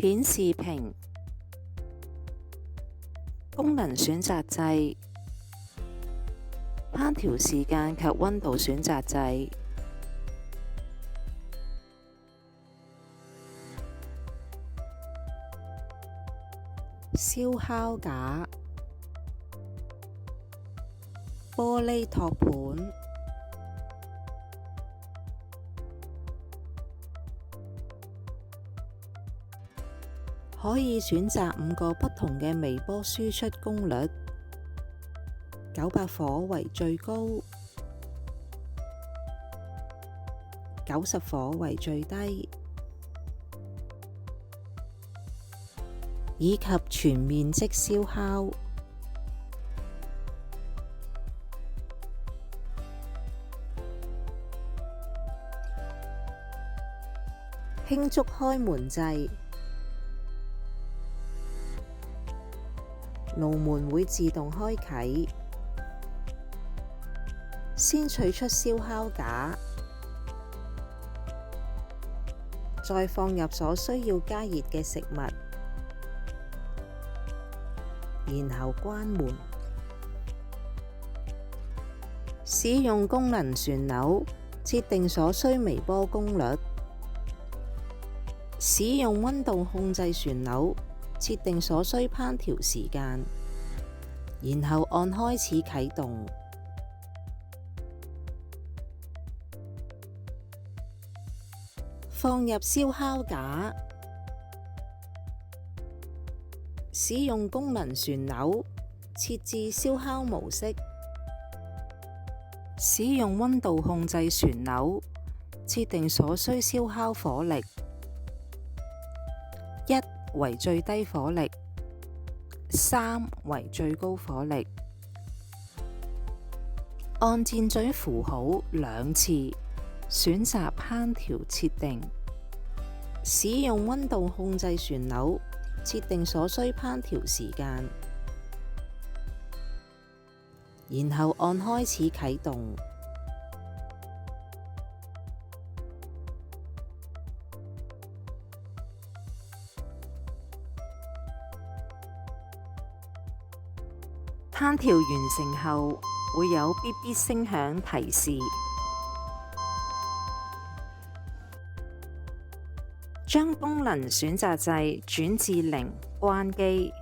顯示屏、功能選擇掣、烹調時間及溫度選擇掣、燒烤架、玻璃托盤、可以選擇5個不同嘅微波輸出功率，900火為最高，90火為最低，以及全面即燒烤。輕觸開門掣，爐門會自動開啟。先取出燒烤架，再放入所需要加熱嘅食物，然後關門。使用功能旋鈕，設定所需微波功率。使用溫度控制旋鈕，設定所需烹調時間，然後按開始啟動。放入燒烤架，使用功能旋鈕，設置燒烤模式。使用溫度控制旋鈕，設定所需燒烤火力。1為最低火力，3為最高火力。按箭嘴符號2次，選擇烹調設定。使用溫度控制旋鈕，設定所需烹調時間，然後按開始啟動。烹調完成後，會有嗶嗶聲響提示。將功能選擇掣轉至0，關機。